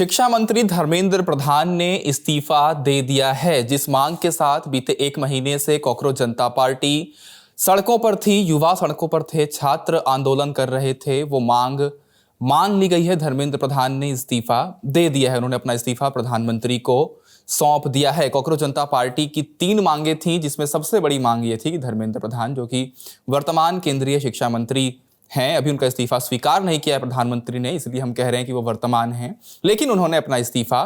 शिक्षा मंत्री धर्मेंद्र प्रधान ने इस्तीफा दे दिया है, जिस मांग के साथ बीते 1 महीने से कॉकरोच जनता पार्टी सड़कों पर थी, युवा सड़कों पर थे, छात्र आंदोलन कर रहे थे। वो मांग मान ली गई है। धर्मेंद्र प्रधान ने इस्तीफा दे दिया है। उन्होंने अपना इस्तीफा प्रधानमंत्री को सौंप दिया है। कॉकरोच जनता पार्टी की 3 मांगे थीं, जिसमें सबसे बड़ी मांग ये थी कि धर्मेंद्र प्रधान, जो कि वर्तमान केंद्रीय शिक्षा मंत्री हैं, अभी उनका इस्तीफा स्वीकार नहीं किया है प्रधानमंत्री ने, इसलिए हम कह रहे हैं कि वो वर्तमान हैं, लेकिन उन्होंने अपना इस्तीफा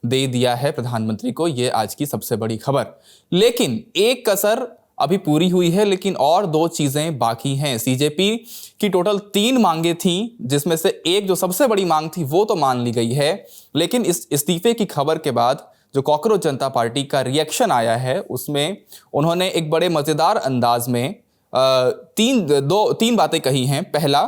दे दिया है प्रधानमंत्री को। ये आज की सबसे बड़ी खबर। लेकिन एक कसर अभी पूरी हुई है, लेकिन और 2 चीजें बाकी हैं। सीजेपी की टोटल 3 मांगे थीं, जिसमें से एक जो सबसे बड़ी मांग थी वो तो मान ली गई है, लेकिन इस इस्तीफे की खबर के बाद जो कॉकरोच जनता पार्टी का रिएक्शन आया है, उसमें उन्होंने एक बड़े मजेदार अंदाज में तीन बातें कही हैं। पहला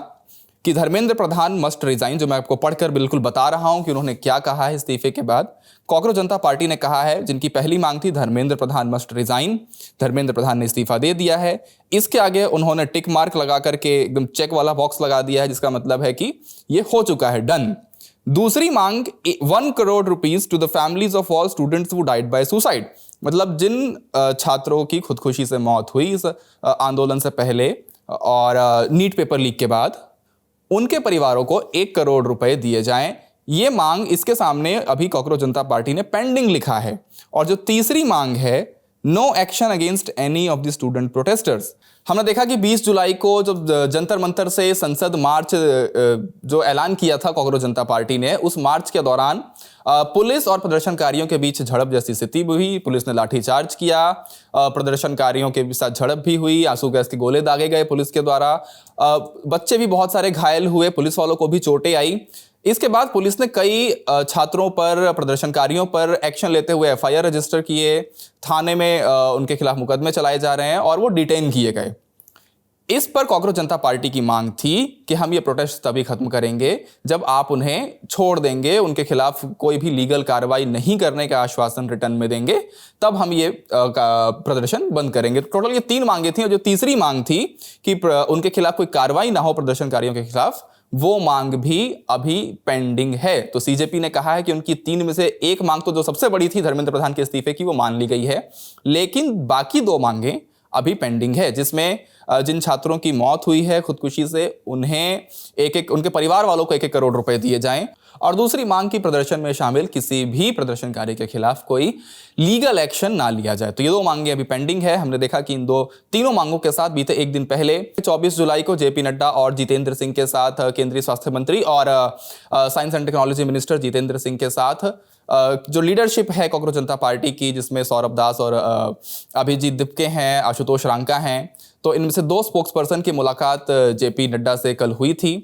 कि धर्मेंद्र प्रधान मस्ट रिजाइन, जो मैं आपको पढ़कर बिल्कुल बता रहा हूं कि उन्होंने क्या कहा है इस्तीफे के बाद। कॉकरोच जनता पार्टी ने कहा है, जिनकी पहली मांग थी धर्मेंद्र प्रधान मस्ट रिजाइन, धर्मेंद्र प्रधान ने इस्तीफा दे दिया है। इसके आगे उन्होंने टिक मार्क लगा करके एकदम चेक वाला बॉक्स लगा दिया है, जिसका मतलब है कि ये हो चुका है, डन। दूसरी मांग 1 crore rupees to the families of all students who died by suicide, मतलब जिन छात्रों की खुदकुशी से मौत हुई इस आंदोलन से पहले और नीट पेपर लीक के बाद, उनके परिवारों को 1 करोड़ रुपए दिए जाएं। ये मांग इसके सामने अभी कॉकरोच जनता पार्टी ने पेंडिंग लिखा है। और जो तीसरी मांग है, no action against any of the student protesters. हमने देखा कि 20 जुलाई को जब जंतर मंतर से संसद मार्च जो ऐलान किया था कॉकरोच जनता पार्टी ने, उस मार्च के दौरान पुलिस और प्रदर्शनकारियों के बीच झड़प जैसी स्थिति हुई। पुलिस ने लाठीचार्ज किया, प्रदर्शनकारियों के साथ झड़प भी हुई, आंसू गैस के गोले दागे गए पुलिस के द्वारा, बच्चे भी बहुत सारे घायल हुए, पुलिस वालों को भी चोटें आई। इसके बाद पुलिस ने कई छात्रों पर, प्रदर्शनकारियों पर एक्शन लेते हुए एफआईआर रजिस्टर किए, थाने में उनके खिलाफ मुकदमे चलाए जा रहे हैं और वो डिटेन किए गए। इस पर कॉकरोच जनता पार्टी की मांग थी कि हम ये प्रोटेस्ट तभी खत्म करेंगे जब आप उन्हें छोड़ देंगे, उनके खिलाफ कोई भी लीगल कार्रवाई नहीं करने का आश्वासन रिटर्न में देंगे, तब हम ये प्रदर्शन बंद करेंगे। टोटल ये 3 मांगे थी और जो तीसरी मांग थी कि उनके खिलाफ कोई कार्रवाई ना हो प्रदर्शनकारियों के खिलाफ, वो मांग भी अभी पेंडिंग है। तो सीजेपी ने कहा है कि उनकी 3 में से एक मांग तो जो सबसे बड़ी थी धर्मेंद्र प्रधान के इस्तीफे की, वो मान ली गई है, लेकिन बाकी 2 मांगे अभी पेंडिंग है, जिसमें जिन छात्रों की मौत हुई है खुदकुशी से, उन्हें उनके परिवार वालों को 1-1 करोड़ रुपए दिए जाएं। और दूसरी मांग की प्रदर्शन में शामिल किसी भी प्रदर्शनकारी के खिलाफ कोई लीगल एक्शन ना लिया जाए। तो ये 2 मांगे अभी पेंडिंग है। हमने देखा कि इन तीनों मांगों के साथ बीते 1 दिन पहले 24 जुलाई को जेपी नड्डा और जितेंद्र सिंह के साथ, केंद्रीय स्वास्थ्य मंत्री और science and technology minister Jitendra Singh के साथ जो लीडरशिप है कॉकरोच जनता पार्टी की, जिसमें सौरभ दास और अभिजीत दिपके हैं, आशुतोष रांका हैं, तो इनमें से 2 स्पोक्स पर्सन की मुलाकात जेपी नड्डा से कल हुई थी।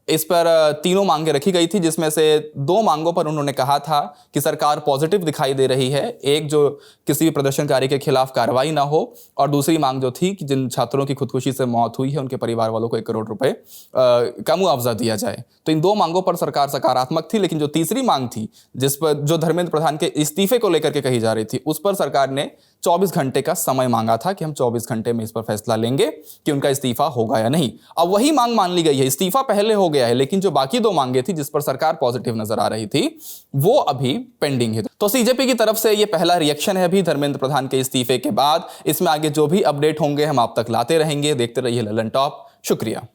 इस पर 3 मांगे रखी गई थी, जिसमें से 2 मांगों पर उन्होंने कहा था कि सरकार पॉजिटिव दिखाई दे रही है। एक जो किसी भी प्रदर्शनकारी के खिलाफ कार्रवाई ना हो, और दूसरी मांग जो थी कि जिन छात्रों की खुदकुशी से मौत हुई है उनके परिवार वालों को 1 करोड़ रुपए का मुआवजा दिया जाए। तो इन 2 मांगों पर सरकार सकारात्मक थी, लेकिन जो तीसरी मांग थी, जिस पर जो धर्मेंद्र प्रधान के इस्तीफे को लेकर के कही जा रही थी, उस पर सरकार ने 24 घंटे का समय मांगा था कि हम 24 घंटे में इस पर फैसला लेंगे कि उनका इस्तीफा होगा या नहीं। अब वही मांग मान ली गई है, इस्तीफा पहले हो गया है, लेकिन जो बाकी 2 मांगे थी जिस पर सरकार पॉजिटिव नजर आ रही थी, वो अभी पेंडिंग है। तो सीजेपी की तरफ से ये पहला रिएक्शन है अभी धर्मेंद्र प्रधान के इस्तीफे के बाद। इसमें आगे जो भी अपडेट होंगे हम आप तक लाते रहेंगे। देखते रहिए ललन टॉप। शुक्रिया।